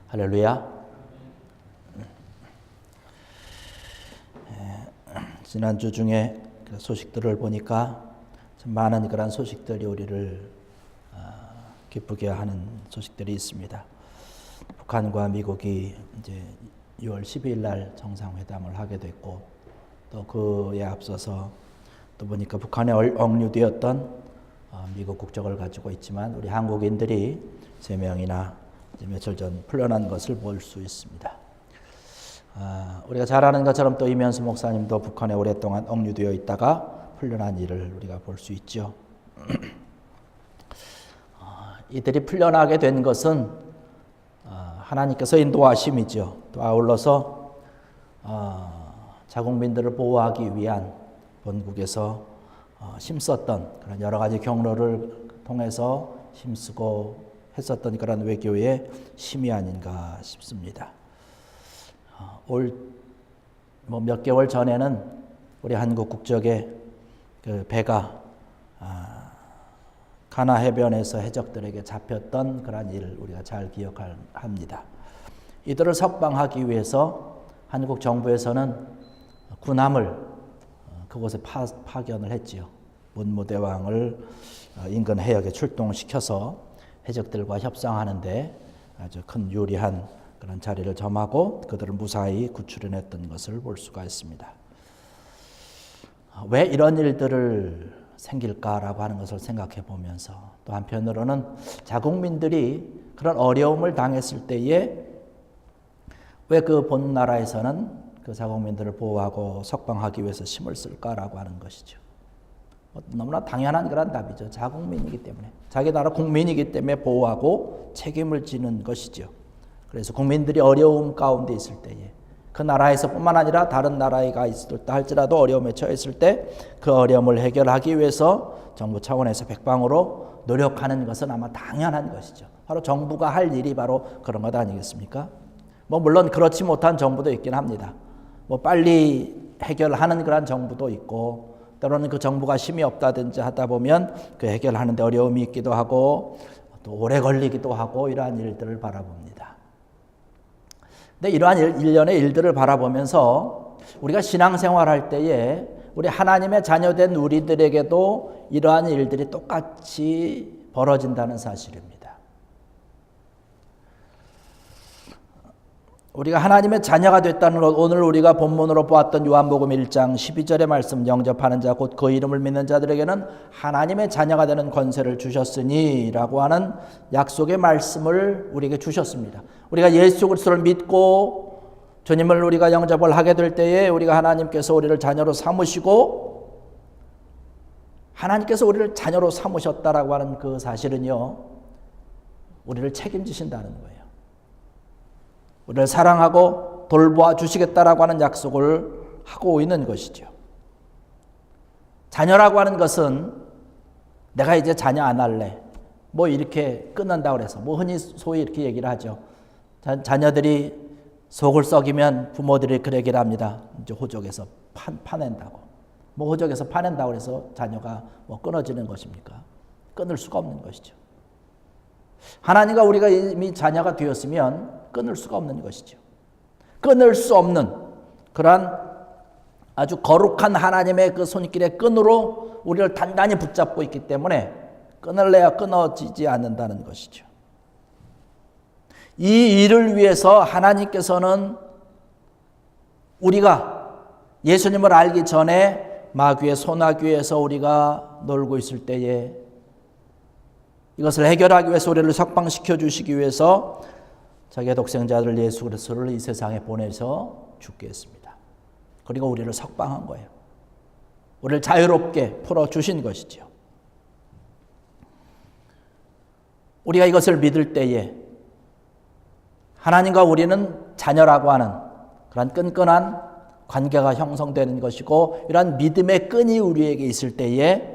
할렐루야. 지난주 중에 소식들을 보니까 참 많은 그런 소식들이 우리를 기쁘게 하는 소식들이 있습니다. 북한과 미국이 이제 6월 12일 날 정상회담을 하게 됐고, 또 그에 앞서서 또 보니까 북한에 억류되었던 미국 국적을 가지고 있지만 우리 한국인들이 3명이나 며칠 전 풀려난 것을 볼 수 있습니다. 우리가 잘 아는 것처럼 또 이면수 목사님도 북한에 오랫동안 억류되어 있다가 풀려난 일을 우리가 볼 수 있죠. 이들이 풀려나게 된 것은 하나님께서 인도하심이죠. 또 아울러서 자국민들을 보호하기 위한 본국에서 힘썼던 그런 여러 가지 경로를 통해서 힘쓰고 했었던 그런 외교의 힘이 아닌가 싶습니다. 몇 개월 전에는 우리 한국 국적의 그 배가 가나 해변에서 해적들에게 잡혔던 그런 일을 우리가 잘 기억합니다. 이들을 석방하기 위해서 한국 정부에서는 군함을 그곳에 파견을 했지요. 문무대왕을 인근 해역에 출동시켜서 해적들과 협상하는데 아주 큰 유리한 그런 자리를 점하고 그들을 무사히 구출해냈던 것을 볼 수가 있습니다. 왜 이런 일들을 생길까라고 하는 것을 생각해 보면서 또 한편으로는 자국민들이 그런 어려움을 당했을 때에 왜 그 본 나라에서는 그 자국민들을 보호하고 석방하기 위해서 힘을 쓸까라고 하는 것이죠. 너무나 당연한 그런 답이죠. 자국민이기 때문에, 자기 나라 국민이기 때문에 보호하고 책임을 지는 것이죠. 그래서 국민들이 어려움 가운데 있을 때에 그 나라에서뿐만 아니라 다른 나라가 있을다 할지라도 어려움에 처했을 때 그 어려움을 해결하기 위해서 정부 차원에서 백방으로 노력하는 것은 아마 당연한 것이죠. 바로 정부가 할 일이 바로 그런 것 아니겠습니까? 물론 그렇지 못한 정부도 있긴 합니다. 빨리 해결하는 그런 정부도 있고, 때로는 그 정부가 힘이 없다든지 하다 보면 그 해결하는 데 어려움이 있기도 하고 또 오래 걸리기도 하고 이러한 일들을 바라봅니다. 근데 이러한 일련의 일들을 바라보면서 우리가 신앙생활할 때에 우리 하나님의 자녀된 우리들에게도 이러한 일들이 똑같이 벌어진다는 사실입니다. 우리가 하나님의 자녀가 됐다는 것, 오늘 우리가 본문으로 보았던 요한복음 1장 12절의 말씀, 영접하는 자 곧 그 이름을 믿는 자들에게는 하나님의 자녀가 되는 권세를 주셨으니 라고 하는 약속의 말씀을 우리에게 주셨습니다. 우리가 예수 그리스도를 믿고 주님을 우리가 영접을 하게 될 때에 우리가 하나님께서 우리를 자녀로 삼으시고, 하나님께서 우리를 자녀로 삼으셨다라고 하는 그 사실은요, 우리를 책임지신다는 거예요. 우리를 사랑하고 돌보아 주시겠다라고 하는 약속을 하고 있는 것이죠. 자녀라고 하는 것은 내가 이제 자녀 안 할래, 이렇게 끊는다고 그래서 흔히 소위 이렇게 얘기를 하죠. 자녀들이 속을 썩이면 부모들이 그래 얘기를 합니다. 이제 호적에서 파낸다고. 호적에서 파낸다고 그래서 자녀가 끊어지는 것입니까? 끊을 수가 없는 것이죠. 하나님과 우리가 이미 자녀가 되었으면 끊을 수가 없는 것이죠. 끊을 수 없는 그러한 아주 거룩한 하나님의 그 손길의 끈으로 우리를 단단히 붙잡고 있기 때문에 끊을래야 끊어지지 않는다는 것이죠. 이 일을 위해서 하나님께서는 우리가 예수님을 알기 전에 마귀의 소나귀에서 우리가 놀고 있을 때에 이것을 해결하기 위해서 우리를 석방시켜 주시기 위해서 자기의 독생자들 예수 그리스도를 이 세상에 보내서 죽게 했습니다. 그리고 우리를 석방한 거예요. 우리를 자유롭게 풀어주신 것이죠. 우리가 이것을 믿을 때에 하나님과 우리는 자녀라고 하는 그런 끈끈한 관계가 형성되는 것이고, 이러한 믿음의 끈이 우리에게 있을 때에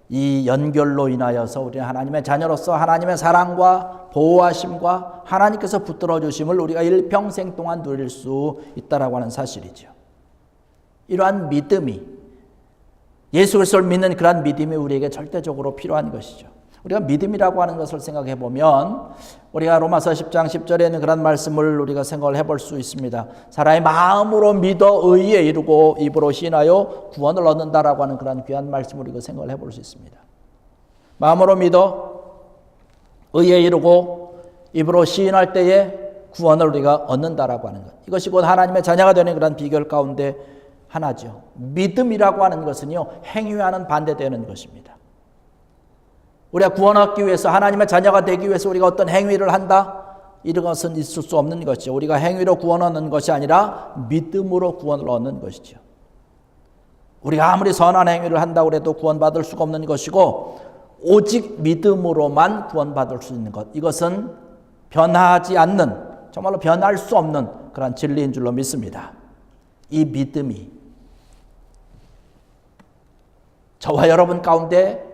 이 연결로 인하여서 우리는 하나님의 자녀로서 하나님의 사랑과 보호하심과 하나님께서 붙들어 주심을 우리가 일평생 동안 누릴 수 있다라고 하는 사실이죠. 이러한 믿음이, 예수 그리스도를 믿는 그러한 믿음이 우리에게 절대적으로 필요한 것이죠. 우리가 믿음이라고 하는 것을 생각해 보면 우리가 로마서 10장 10절에 있는 그런 말씀을 우리가 생각을 해볼 수 있습니다. 사람이 마음으로 믿어 의에 이르고 입으로 시인하여 구원을 얻는다라고 하는 그런 귀한 말씀을 우리가 생각을 해볼 수 있습니다. 마음으로 믿어 의에 이르고 입으로 시인할 때에 구원을 우리가 얻는다라고 하는 것. 이것이 곧 하나님의 자녀가 되는 그런 비결 가운데 하나죠. 믿음이라고 하는 것은요, 행위와는 반대되는 것입니다. 우리가 구원받기 위해서, 하나님의 자녀가 되기 위해서 우리가 어떤 행위를 한다? 이런 것은 있을 수 없는 것이죠. 우리가 행위로 구원 얻는 것이 아니라 믿음으로 구원을 얻는 것이죠. 우리가 아무리 선한 행위를 한다고 해도 구원받을 수가 없는 것이고, 오직 믿음으로만 구원받을 수 있는 것. 이것은 변하지 않는, 정말로 변할 수 없는 그런 진리인 줄로 믿습니다. 이 믿음이 저와 여러분 가운데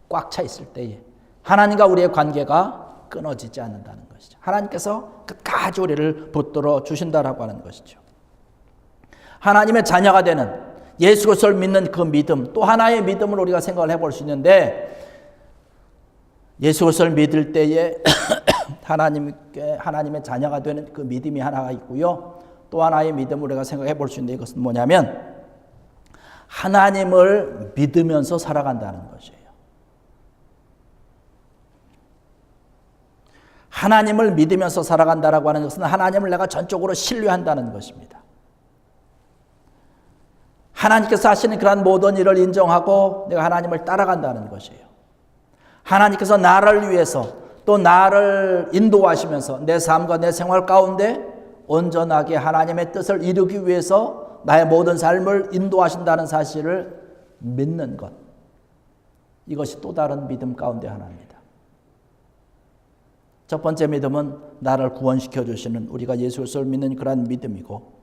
꽉 차 있을 때에 하나님과 우리의 관계가 끊어지지 않는다는 것이죠. 하나님께서 끝까지 우리를 붙들어 주신다라고 하는 것이죠. 하나님의 자녀가 되는 예수 그리스도를 믿는 그 믿음, 또 하나의 믿음을 우리가 생각을 해볼 수 있는데, 예수 그리스도를 믿을 때에 하나님의 자녀가 되는 그 믿음이 하나가 있고요. 또 하나의 믿음을 우리가 생각해 볼 수 있는데, 이것은 뭐냐면 하나님을 믿으면서 살아간다는 것이에요. 하나님을 믿으면서 살아간다라고 하는 것은 하나님을 내가 전적으로 신뢰한다는 것입니다. 하나님께서 하시는 그러한 모든 일을 인정하고 내가 하나님을 따라간다는 것이에요. 하나님께서 나를 위해서 또 나를 인도하시면서 내 삶과 내 생활 가운데 온전하게 하나님의 뜻을 이루기 위해서 나의 모든 삶을 인도하신다는 사실을 믿는 것. 이것이 또 다른 믿음 가운데 하나입니다. 첫 번째 믿음은 나를 구원시켜 주시는, 우리가 예수 그리스도를 믿는 그런 믿음이고,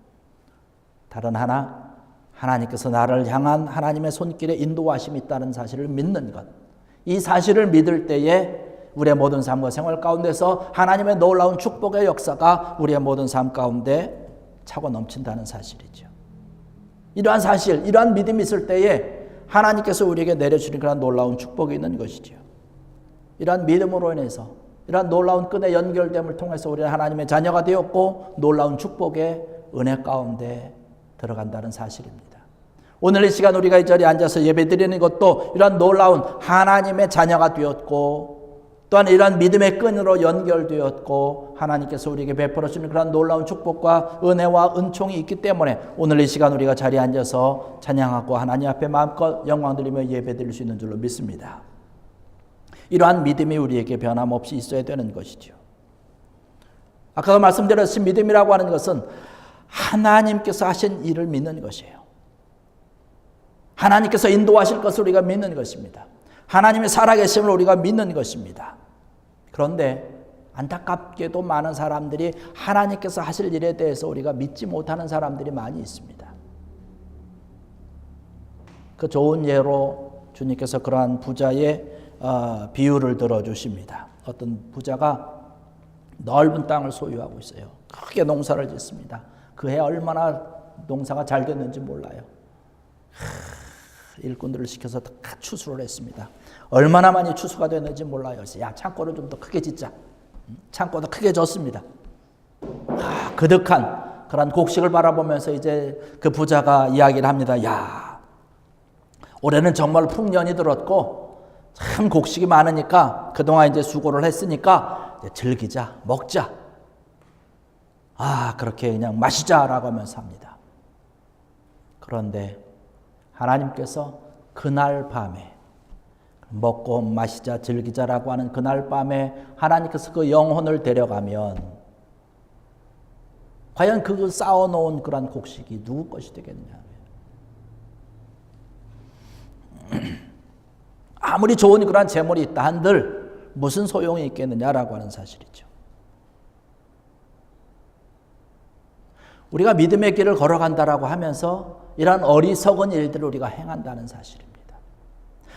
다른 하나, 하나님께서 나를 향한 하나님의 손길에 인도하심이 있다는 사실을 믿는 것. 이 사실을 믿을 때에 우리의 모든 삶과 생활 가운데서 하나님의 놀라운 축복의 역사가 우리의 모든 삶 가운데 차고 넘친다는 사실이죠. 이러한 사실, 이러한 믿음이 있을 때에 하나님께서 우리에게 내려주는 그런 놀라운 축복이 있는 것이죠. 이러한 믿음으로 인해서, 이러한 놀라운 끈의 연결됨을 통해서 우리는 하나님의 자녀가 되었고 놀라운 축복의 은혜 가운데 들어간다는 사실입니다. 오늘 이 시간 우리가 이 자리에 앉아서 예배드리는 것도 이러한 놀라운 하나님의 자녀가 되었고, 또한 이러한 믿음의 끈으로 연결되었고, 하나님께서 우리에게 베풀어 주는 그런 놀라운 축복과 은혜와 은총이 있기 때문에 오늘 이 시간 우리가 자리에 앉아서 찬양하고 하나님 앞에 마음껏 영광 드리며 예배드릴 수 있는 줄로 믿습니다. 이러한 믿음이 우리에게 변함없이 있어야 되는 것이죠. 아까 말씀드렸듯이 믿음이라고 하는 것은 하나님께서 하신 일을 믿는 것이에요. 하나님께서 인도하실 것을 우리가 믿는 것입니다. 하나님의 살아계심을 우리가 믿는 것입니다. 그런데 안타깝게도 많은 사람들이 하나님께서 하실 일에 대해서 우리가 믿지 못하는 사람들이 많이 있습니다. 그 좋은 예로 주님께서 그러한 부자의 비유를 들어주십니다. 어떤 부자가 넓은 땅을 소유하고 있어요. 크게 농사를 짓습니다. 그 해 얼마나 농사가 잘 됐는지 몰라요. 일꾼들을 시켜서 다 추수를 했습니다. 얼마나 많이 추수가 됐는지 몰라요. 그래서 야, 창고를 좀 더 크게 짓자. 창고도 크게 졌습니다. 그득한 그런 곡식을 바라보면서 이제 그 부자가 이야기를 합니다. 야, 올해는 정말 풍년이 들었고 참 곡식이 많으니까 그동안 이제 수고를 했으니까 이제 즐기자, 먹자. 그렇게 그냥 마시자라고 하면서 합니다. 그런데 하나님께서 그날 밤에 먹고 마시자, 즐기자라고 하는 그날 밤에 하나님께서 그 영혼을 데려가면 과연 그 쌓아놓은 그런 곡식이 누구 것이 되겠느냐. 아무리 좋은 그런 재물이 있다 한들 무슨 소용이 있겠느냐라고 하는 사실이죠. 우리가 믿음의 길을 걸어간다라고 하면서 이러한 어리석은 일들을 우리가 행한다는 사실입니다.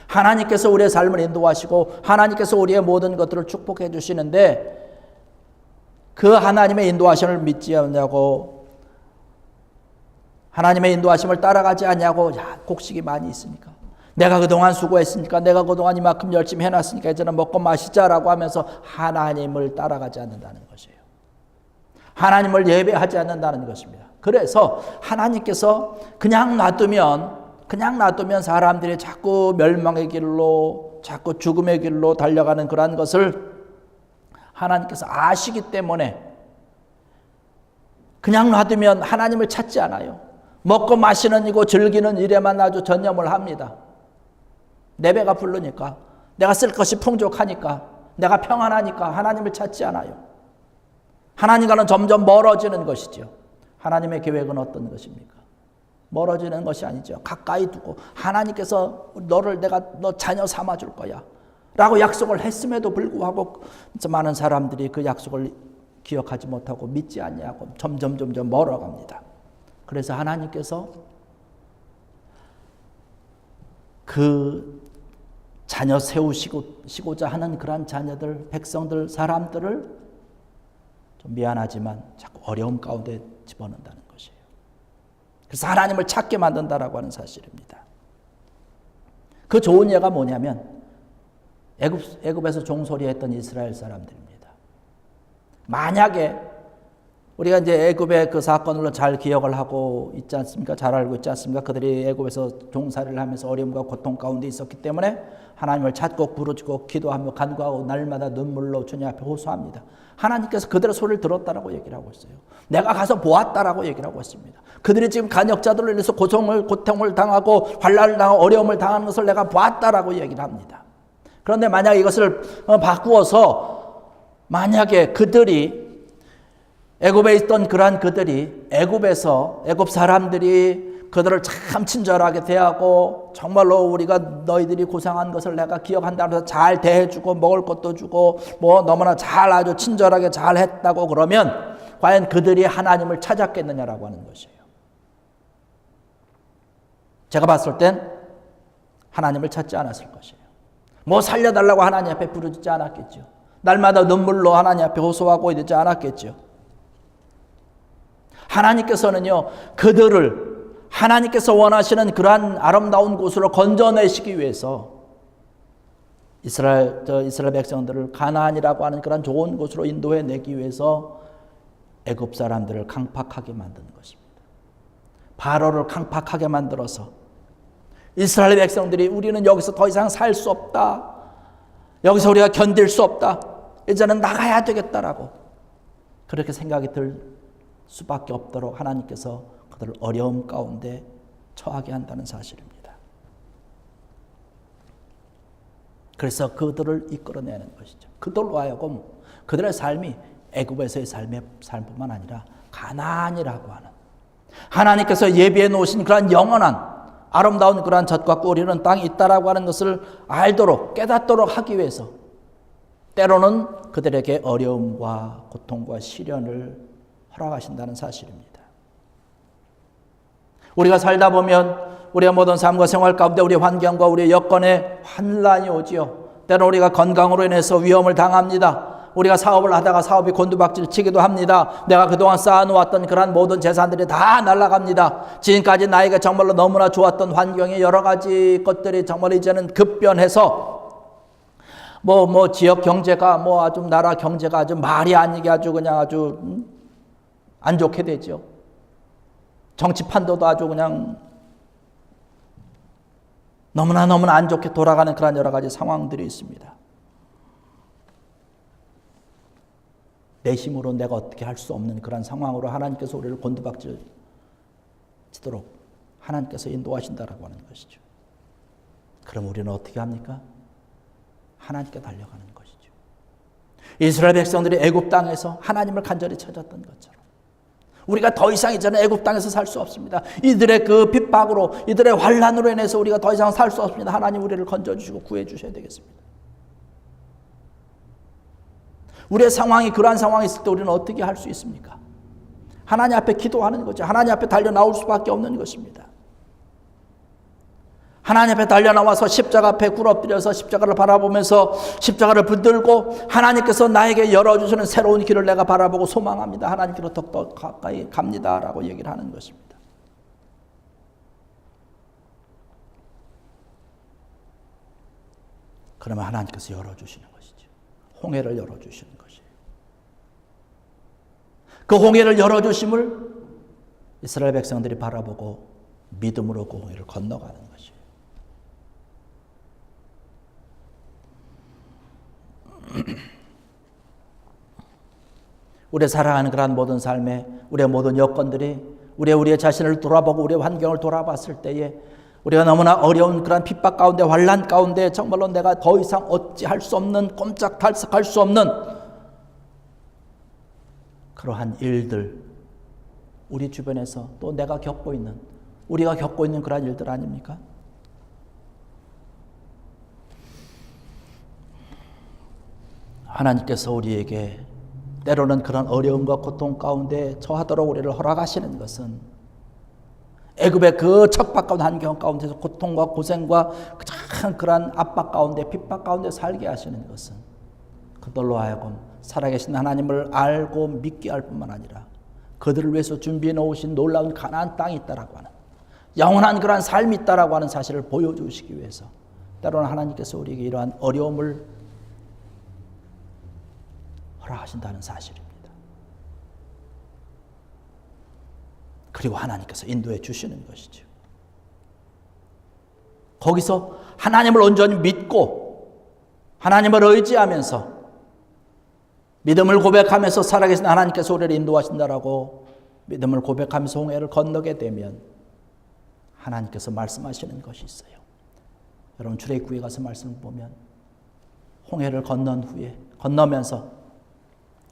하나님께서 우리의 삶을 인도하시고 하나님께서 우리의 모든 것들을 축복해 주시는데 그 하나님의 인도하심을 믿지 않냐고, 하나님의 인도하심을 따라가지 않냐고, 곡식이 많이 있으니까 내가 그동안 수고했으니까, 내가 그동안 이만큼 열심히 해놨으니까 이제는 먹고 마시자라고 하면서 하나님을 따라가지 않는다는 것이에요. 하나님을 예배하지 않는다는 것입니다. 그래서 하나님께서 그냥 놔두면 사람들이 자꾸 멸망의 길로, 자꾸 죽음의 길로 달려가는 그러한 것을 하나님께서 아시기 때문에 그냥 놔두면 하나님을 찾지 않아요. 먹고 마시는 이고 즐기는 일에만 아주 전념을 합니다. 내 배가 부르니까, 내가 쓸 것이 풍족하니까, 내가 평안하니까 하나님을 찾지 않아요. 하나님과는 점점 멀어지는 것이죠. 하나님의 계획은 어떤 것입니까? 멀어지는 것이 아니죠. 가까이 두고 하나님께서 너 자녀 삼아줄 거야 라고 약속을 했음에도 불구하고 많은 사람들이 그 약속을 기억하지 못하고 믿지 아니하고 점점 멀어갑니다. 그래서 하나님께서 그 자녀 세우시고자 하는 그러한 자녀들, 백성들, 사람들을 좀 미안하지만 자꾸 어려움 가운데 집어넣는다는 것이에요. 그래서 하나님을 찾게 만든다라고 하는 사실입니다. 그 좋은 예가 뭐냐면 애굽에서 종소리했던 이스라엘 사람들입니다. 만약에 우리가 이제 애굽의 그 사건을 잘 기억을 하고 있지 않습니까? 잘 알고 있지 않습니까? 그들이 애굽에서 종살이를 하면서 어려움과 고통 가운데 있었기 때문에 하나님을 찾고 부르짖고 기도하며 간구하고 날마다 눈물로 주님 앞에 호소합니다. 하나님께서 그들의 소리를 들었다라고 얘기를 하고 있어요. 내가 가서 보았다라고 얘기를 하고 있습니다. 그들이 지금 간역자들로 인해서 고통을 당하고 환난을 당하고 어려움을 당하는 것을 내가 보았다라고 얘기를 합니다. 그런데 만약 이것을 바꾸어서 만약에 그들이 애굽에 있던 그러한 그들이 애굽 사람들이 그들을 참 친절하게 대하고 정말로 우리가 너희들이 고생한 것을 내가 기억한다고 해서 잘 대해주고 먹을 것도 주고 뭐 너무나 잘 아주 친절하게 잘 했다고 그러면 과연 그들이 하나님을 찾았겠느냐라고 하는 것이에요. 제가 봤을 땐 하나님을 찾지 않았을 것이에요. 뭐 살려달라고 하나님 앞에 부르짖지 않았겠죠. 날마다 눈물로 하나님 앞에 호소하고 이러지 않았겠죠. 하나님께서는요, 그들을 하나님께서 원하시는 그러한 아름다운 곳으로 건져내시기 위해서 이스라엘 백성들을 가나안이라고 하는 그런 좋은 곳으로 인도해내기 위해서 애굽 사람들을 강팍하게 만드는 것입니다. 바로를 강팍하게 만들어서 이스라엘 백성들이 우리는 여기서 더 이상 살 수 없다, 여기서 우리가 견딜 수 없다, 이제는 나가야 되겠다라고 그렇게 생각이 들 수밖에 없도록 하나님께서 그들을 어려움 가운데 처하게 한다는 사실입니다. 그래서 그들을 이끌어내는 것이죠. 그들로 하여금 그들의 삶이 애굽에서의 삶뿐만 아니라 가나안이라고 하는 하나님께서 예비해 놓으신 그러한 영원한 아름다운 그러한 젖과 꿀 이는 땅이 있다라고 하는 것을 알도록 깨닫도록 하기 위해서 때로는 그들에게 어려움과 고통과 시련을 허락하신다는 사실입니다. 우리가 살다 보면 우리의 모든 삶과 생활 가운데 우리 환경과 우리 여건에 환난이 오지요. 때로 우리가 건강으로 인해서 위험을 당합니다. 우리가 사업을 하다가 사업이 곤두박질 치기도 합니다. 내가 그동안 쌓아놓았던 그런 모든 재산들이 다 날아갑니다. 지금까지 나에게 정말로 너무나 좋았던 환경의 여러 가지 것들이 정말 이제는 급변해서 지역 경제가 아주 나라 경제가 아주 말이 아니게 아주 그냥 아주 안 좋게 되죠. 정치판도도 아주 그냥 너무나 안 좋게 돌아가는 그런 여러 가지 상황들이 있습니다. 내 힘으로 내가 어떻게 할 수 없는 그런 상황으로 하나님께서 우리를 곤두박질 치도록 하나님께서 인도하신다라고 하는 것이죠. 그럼 우리는 어떻게 합니까? 하나님께 달려가는 것이죠. 이스라엘 백성들이 애굽 땅에서 하나님을 간절히 찾았던 것처럼 우리가 더 이상 이제는 애굽 땅에서 살 수 없습니다. 이들의 그 핍박으로, 이들의 환난으로 인해서 우리가 더 이상 살 수 없습니다. 하나님 우리를 건져주시고 구해주셔야 되겠습니다. 우리의 상황이 그러한 상황이 있을 때 우리는 어떻게 할 수 있습니까? 하나님 앞에 기도하는 거죠. 하나님 앞에 달려 나올 수밖에 없는 것입니다. 하나님 앞에 달려 나와서 십자가 앞에 굴 엎드려서 십자가를 바라보면서 십자가를 붙들고 하나님께서 나에게 열어주시는 새로운 길을 내가 바라보고 소망합니다. 하나님께로 더욱 가까이 갑니다라고 얘기를 하는 것입니다. 그러면 하나님께서 열어주시는 것이죠. 홍해를 열어주시는 것이에요. 그 홍해를 열어주심을 이스라엘 백성들이 바라보고 믿음으로 그 홍해를 건너가는 것이에요. 우리의 살아가는 그러한 모든 삶에 우리의 모든 여건들이 우리의 자신을 돌아보고 우리의 환경을 돌아봤을 때에 우리가 너무나 어려운 그런 핍박 가운데 환난 가운데 정말로 내가 더 이상 어찌할 수 없는 꼼짝달싹할 수 없는 그러한 일들 우리 주변에서 또 내가 겪고 있는 우리가 겪고 있는 그러한 일들 아닙니까? 하나님께서 우리에게 때로는 그런 어려움과 고통 가운데 처하도록 우리를 허락하시는 것은 애굽의 그 척박한 환경 가운데서 고통과 고생과 그러한 압박 가운데 핍박 가운데 살게 하시는 것은 그들로 하여금 살아계신 하나님을 알고 믿게 할 뿐만 아니라 그들을 위해서 준비해 놓으신 놀라운 가나안 땅이 있다라고 하는 영원한 그러한 삶이 있다라고 하는 사실을 보여주시기 위해서 때로는 하나님께서 우리에게 이러한 어려움을 허락하신다는 사실입니다. 그리고 하나님께서 인도해 주시는 것이죠. 거기서 하나님을 온전히 믿고 하나님을 의지하면서 믿음을 고백하면서 살아계신 하나님께서 우리를 인도하신다라고 믿음을 고백하면서 홍해를 건너게 되면 하나님께서 말씀하시는 것이 있어요. 여러분 출애굽기에 가서 말씀을 보면 홍해를 건너면서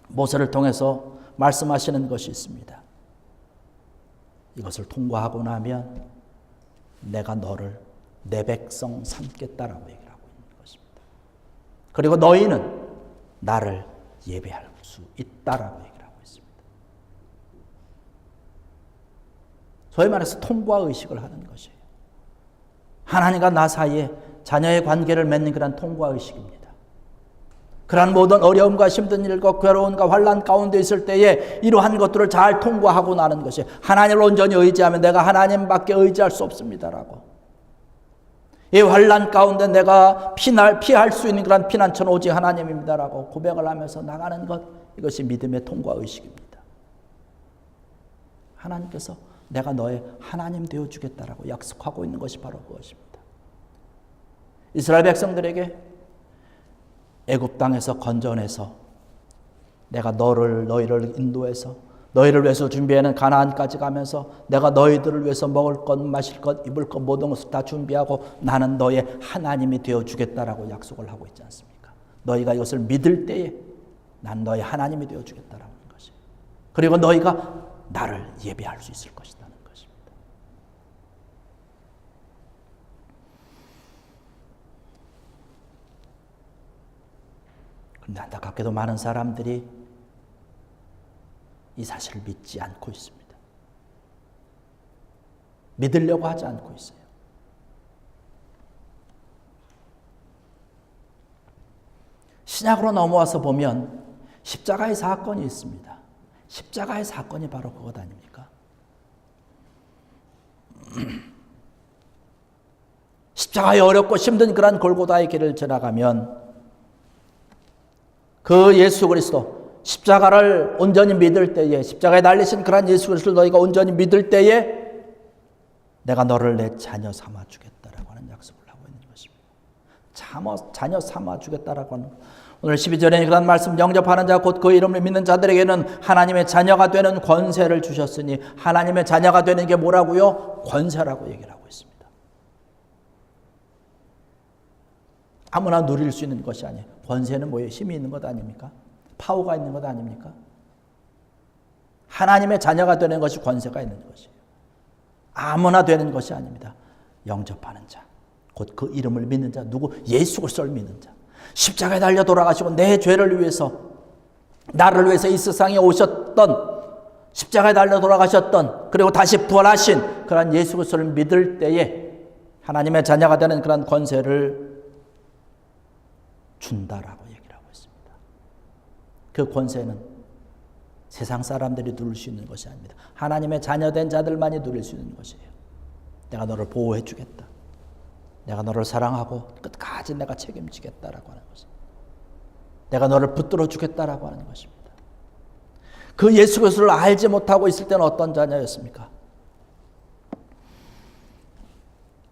모세를 통해서 말씀하시는 것이 있습니다. 이것을 통과하고 나면 내가 너를 내 백성 삼겠다라고 얘기를 하고 있는 것입니다. 그리고 너희는 나를 예배할 수 있다라고 얘기를 하고 있습니다. 소위 말해서 통과 의식을 하는 것이에요. 하나님과 나 사이에 자녀의 관계를 맺는 그런 통과 의식입니다. 그러한 모든 어려움과 힘든 일과 괴로움과 환난 가운데 있을 때에 이러한 것들을 잘 통과하고 나는 것이 하나님을 온전히 의지하면 내가 하나님밖에 의지할 수 없습니다라고. 이 환난 가운데 내가 피할 수 있는 그런 피난처는 오직 하나님입니다라고 고백을 하면서 나가는 것, 이것이 믿음의 통과 의식입니다. 하나님께서 내가 너의 하나님 되어주겠다라고 약속하고 있는 것이 바로 그것입니다. 이스라엘 백성들에게 애굽 땅에서 건져내서 내가 너희를 인도해서 너희를 위해서 준비하는 가나안까지 가면서 내가 너희들을 위해서 먹을 것, 마실 것, 입을 것 모든 것을 다 준비하고 나는 너의 하나님이 되어주겠다라고 약속을 하고 있지 않습니까? 너희가 이것을 믿을 때에 난 너의 하나님이 되어주겠다라는 것이. 그리고 너희가 나를 예배할 수 있을 것이라는 것입니다. 그런데 안타깝게도 많은 사람들이 이 사실을 믿지 않고 있습니다. 믿으려고 하지 않고 있어요. 신약으로 넘어와서 보면 십자가의 사건이 있습니다. 십자가의 사건이 바로 그것 아닙니까? 십자가의 어렵고 힘든 그런 골고다의 길을 지나가면 그 예수 그리스도 십자가를 온전히 믿을 때에 십자가에 달리신 그런 예수 그리스도를 너희가 온전히 믿을 때에 내가 너를 내 자녀 삼아 주겠다라고 하는 약속을 하고 있는 것입니다. 자녀 삼아 주겠다라고 하는 오늘 12절에 그런 말씀 영접하는 자 곧 그 이름을 믿는 자들에게는 하나님의 자녀가 되는 권세를 주셨으니 하나님의 자녀가 되는 게 뭐라고요? 권세라고 얘기를 하고 있습니다. 아무나 누릴 수 있는 것이 아니에요. 권세는 뭐예요? 힘이 있는 것 아닙니까? 파워가 있는 것 아닙니까? 하나님의 자녀가 되는 것이 권세가 있는 것이에요. 아무나 되는 것이 아닙니다. 영접하는 자, 곧 그 이름을 믿는 자, 누구? 예수 그리스도를 믿는 자. 십자가에 달려 돌아가시고 내 죄를 위해서 나를 위해서 이 세상에 오셨던 십자가에 달려 돌아가셨던 그리고 다시 부활하신 그런 예수 그리스도를 믿을 때에 하나님의 자녀가 되는 그런 권세를 준다라고 얘기를 하고 있습니다. 그 권세는 세상 사람들이 누릴 수 있는 것이 아닙니다. 하나님의 자녀된 자들만이 누릴 수 있는 것이에요. 내가 너를 보호해 주겠다. 내가 너를 사랑하고 끝까지 내가 책임지겠다라고 하는 것입니다. 내가 너를 붙들어 주겠다라고 하는 것입니다. 그 예수 그리스도를 알지 못하고 있을 때는 어떤 자녀였습니까?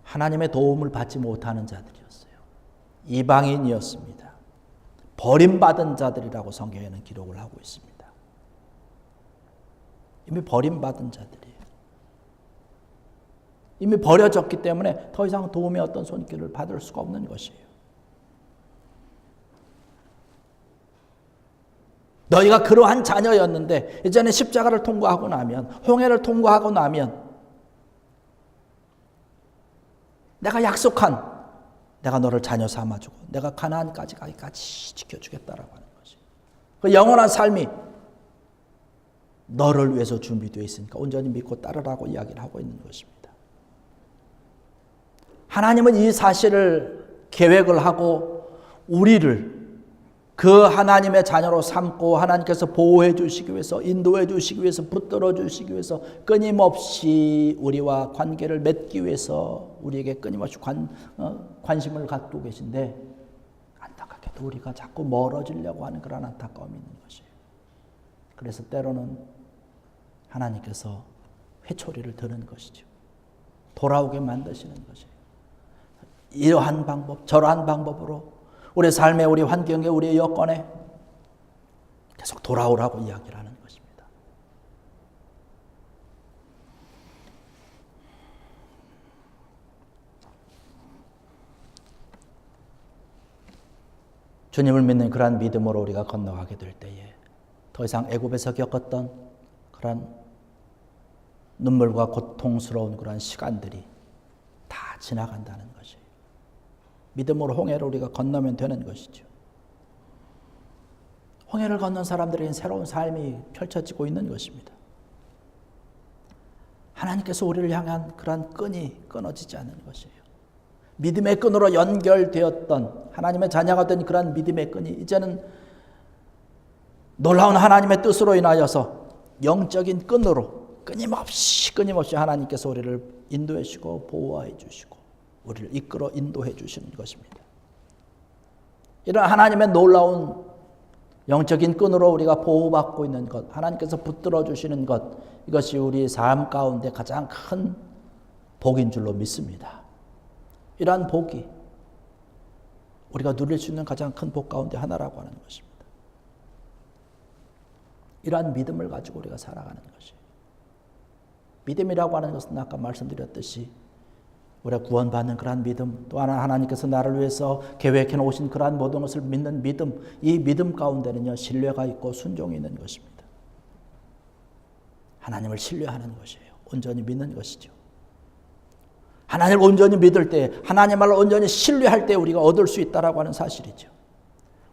하나님의 도움을 받지 못하는 자들이었어요. 이방인이었습니다. 버림받은 자들이라고 성경에는 기록을 하고 있습니다. 이미 버림받은 자들이에요. 이미 버려졌기 때문에 더 이상 도움의 어떤 손길을 받을 수가 없는 것이에요. 너희가 그러한 자녀였는데 이제는 십자가를 통과하고 나면, 홍해를 통과하고 나면 내가 약속한, 내가 너를 자녀 삼아주고 내가 가나안까지 가기까지 지켜주겠다라고 하는 것이, 그 영원한 삶이 너를 위해서 준비되어 있으니까 온전히 믿고 따르라고 이야기를 하고 있는 것입니다. 하나님은 이 사실을 계획을 하고 우리를 그 하나님의 자녀로 삼고 하나님께서 보호해 주시기 위해서, 인도해 주시기 위해서, 붙들어 주시기 위해서 끊임없이 우리와 관계를 맺기 위해서 우리에게 끊임없이 관심을 갖고 계신데, 안타깝게도 우리가 자꾸 멀어지려고 하는 그런 안타까움이 있는 것이에요. 그래서 때로는 하나님께서 회초리를 드는 것이죠. 돌아오게 만드시는 것이에요. 이러한 방법, 저러한 방법으로 우리 삶에, 우리 환경에, 우리의 여건에 계속 돌아오라고 이야기를 하는 것입니다. 주님을 믿는 그러한 믿음으로 우리가 건너가게 될 때에 더 이상 애굽에서 겪었던 그러한 눈물과 고통스러운 그러한 시간들이 다 지나간다는 것이에요. 믿음으로 홍해를 우리가 건너면 되는 것이죠. 홍해를 건넌 사람들에게는 새로운 삶이 펼쳐지고 있는 것입니다. 하나님께서 우리를 향한 그러한 끈이 끊어지지 않는 것이에요. 믿음의 끈으로 연결되었던, 하나님의 자녀가 된 그러한 믿음의 끈이 이제는 놀라운 하나님의 뜻으로 인하여서 영적인 끈으로 끊임없이 하나님께서 우리를 인도해 주시고 보호해 주시고 우리를 이끌어 인도해 주시는 것입니다. 이런 하나님의 놀라운 영적인 끈으로 우리가 보호받고 있는 것, 하나님께서 붙들어 주시는 것, 이것이 우리 삶 가운데 가장 큰 복인 줄로 믿습니다. 이러한 복이 우리가 누릴 수 있는 가장 큰 복 가운데 하나라고 하는 것입니다. 이러한 믿음을 가지고 우리가 살아가는 것이에요. 믿음이라고 하는 것은 아까 말씀드렸듯이 우리가 구원받는 그러한 믿음, 또 하나님께서 나를 위해서 계획해 놓으신 그러한 모든 것을 믿는 믿음, 이 믿음 가운데는요, 신뢰가 있고 순종이 있는 것입니다. 하나님을 신뢰하는 것이에요. 온전히 믿는 것이죠. 하나님을 온전히 믿을 때, 하나님 말을 온전히 신뢰할 때 우리가 얻을 수 있다라고 하는 사실이죠.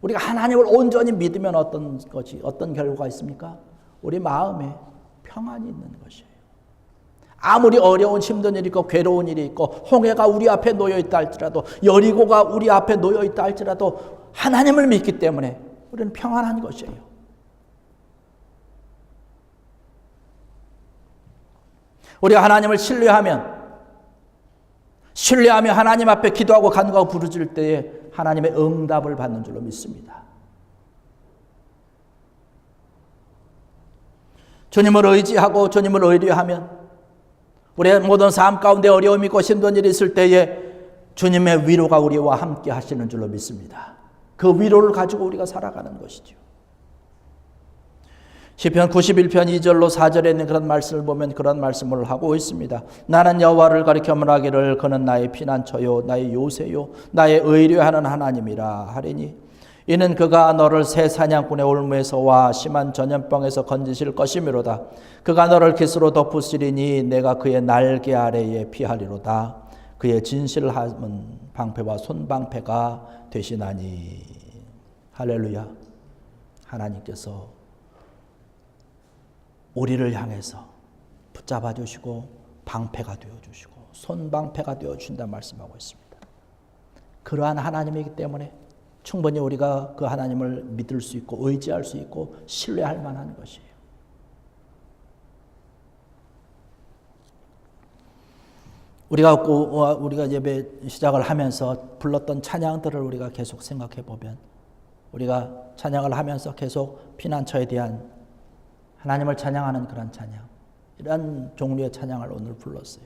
우리가 하나님을 온전히 믿으면 어떤 결과가 있습니까? 우리 마음에 평안이 있는 것이에요. 아무리 어려운 힘든 일이 있고 괴로운 일이 있고 홍해가 우리 앞에 놓여 있다 할지라도, 여리고가 우리 앞에 놓여 있다 할지라도 하나님을 믿기 때문에 우리는 평안한 것이에요. 우리가 하나님을 신뢰하며 하나님 앞에 기도하고 간구하고 부르짖을 때에 하나님의 응답을 받는 줄로 믿습니다. 주님을 의지하고 주님을 의뢰하면 우리의 모든 삶 가운데 어려움이 있고 힘든 일이 있을 때에 주님의 위로가 우리와 함께 하시는 줄로 믿습니다. 그 위로를 가지고 우리가 살아가는 것이죠. 시편 91편 2절로 4절에 있는 그런 말씀을 보면 그런 말씀을 하고 있습니다. 나는 여호와를 가리켜 말하기를 그는 나의 피난처요 나의 요새요 나의 의뢰하는 하나님이라 하리니 이는 그가 너를 새 사냥꾼의 올무에서와 심한 전염병에서 건지실 것이미로다. 그가 너를 깃으로 덮으시리니 내가 그의 날개 아래에 피하리로다. 그의 진실함은 방패와 손방패가 되시나니. 할렐루야. 하나님께서 우리를 향해서 붙잡아 주시고 방패가 되어 주시고 손방패가 되어 주신다 말씀하고 있습니다. 그러한 하나님이기 때문에 충분히 우리가 그 하나님을 믿을 수 있고 의지할 수 있고 신뢰할 만한 것이에요. 우리가 예배 시작을 하면서 불렀던 찬양들을 우리가 계속 생각해 보면, 우리가 찬양을 하면서 계속 피난처에 대한 하나님을 찬양하는 그런 찬양, 이런 종류의 찬양을 오늘 불렀어요.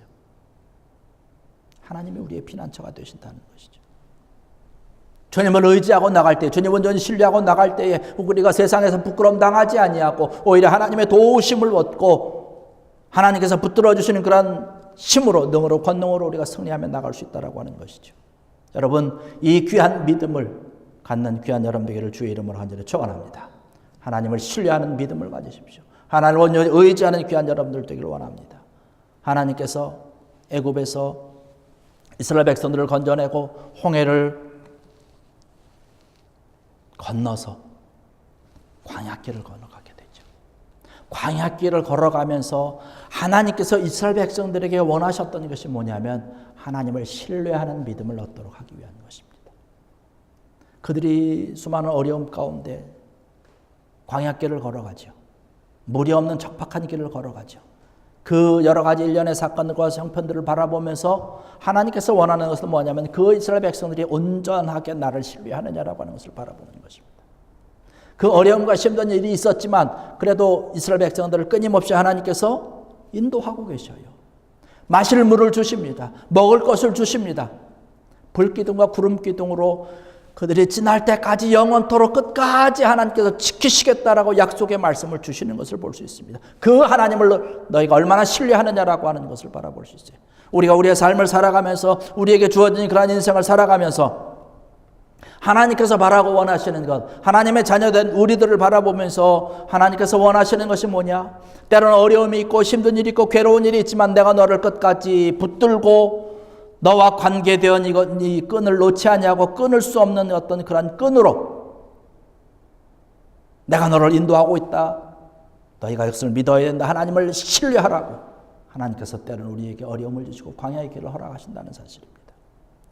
하나님이 우리의 피난처가 되신다는 것이죠. 주님을 의지하고 나갈 때, 주님 온전히 신뢰하고 나갈 때에 우리가 세상에서 부끄러움 당하지 아니하고 오히려 하나님의 도우심을 얻고 하나님께서 붙들어 주시는 그런 힘으로, 능으로, 권능으로 우리가 승리하며 나갈 수 있다라고 하는 것이죠. 여러분, 이 귀한 믿음을 갖는 귀한 여러분 되기를 주의 이름으로 간절히 축원합니다. 하나님을 신뢰하는 믿음을 가지십시오. 하나님을 온전히 의지하는 귀한 여러분들 되기를 원합니다. 하나님께서 애굽에서 이스라엘 백성들을 건져내고 홍해를 건너서 광야길을 건너가게 되죠. 광야길을 걸어가면서 하나님께서 이스라엘 백성들에게 원하셨던 것이 뭐냐면 하나님을 신뢰하는 믿음을 얻도록 하기 위한 것입니다. 그들이 수많은 어려움 가운데 광야길을 걸어가죠. 물이 없는 척박한 길을 걸어가죠. 그 여러 가지 일련의 사건과 형편들을 바라보면서 하나님께서 원하는 것은 뭐냐면 그 이스라엘 백성들이 온전하게 나를 신뢰하느냐라고 하는 것을 바라보는 것입니다. 그 어려움과 힘든 일이 있었지만 그래도 이스라엘 백성들을 끊임없이 하나님께서 인도하고 계셔요. 마실 물을 주십니다. 먹을 것을 주십니다. 불기둥과 구름기둥으로 그들이 지날 때까지 영원토록 끝까지 하나님께서 지키시겠다라고 약속의 말씀을 주시는 것을 볼 수 있습니다. 그 하나님을 너희가 얼마나 신뢰하느냐라고 하는 것을 바라볼 수 있어요. 우리가 우리의 삶을 살아가면서 우리에게 주어진 그러한 인생을 살아가면서 하나님께서 바라고 원하시는 것, 하나님의 자녀된 우리들을 바라보면서 하나님께서 원하시는 것이 뭐냐? 때로는 어려움이 있고 힘든 일이 있고 괴로운 일이 있지만 내가 너를 끝까지 붙들고 너와 관계되어 이 끈을 놓지 아니하고 끊을 수 없는 어떤 그런 끈으로 내가 너를 인도하고 있다. 너희가 이것을 믿어야 된다. 하나님을 신뢰하라고 하나님께서 때로는 우리에게 어려움을 주시고 광야의 길을 허락하신다는 사실입니다.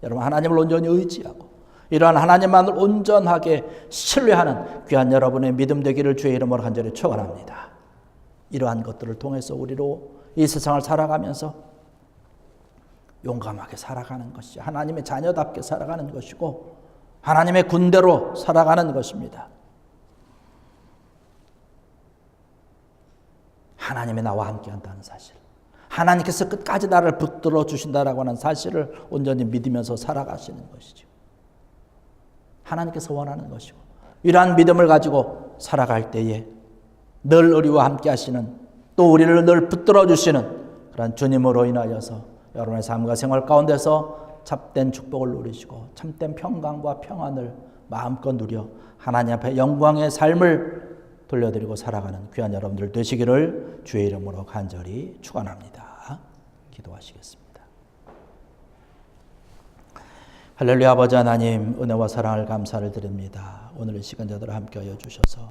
여러분, 하나님을 온전히 의지하고 이러한 하나님만을 온전하게 신뢰하는 귀한 여러분의 믿음 되기를 주의 이름으로 간절히 축원합니다. 이러한 것들을 통해서 우리로 이 세상을 살아가면서 용감하게 살아가는 것이 하나님의 자녀답게 살아가는 것이고 하나님의 군대로 살아가는 것입니다. 하나님이 나와 함께한다는 사실, 하나님께서 끝까지 나를 붙들어 주신다라고 하는 사실을 온전히 믿으면서 살아가시는 것이죠. 하나님께서 원하는 것이고 이러한 믿음을 가지고 살아갈 때에 늘 우리와 함께 하시는, 또 우리를 늘 붙들어 주시는 그런 주님으로 인하여서 여러분의 삶과 생활 가운데서 참된 축복을 누리시고 참된 평강과 평안을 마음껏 누려 하나님 앞에 영광의 삶을 돌려드리고 살아가는 귀한 여러분들 되시기를 주의 이름으로 간절히 축원합니다. 기도하시겠습니다. 할렐루야. 아버지 하나님, 은혜와 사랑을 감사를 드립니다. 오늘 이 시간 저들을 함께하여 주셔서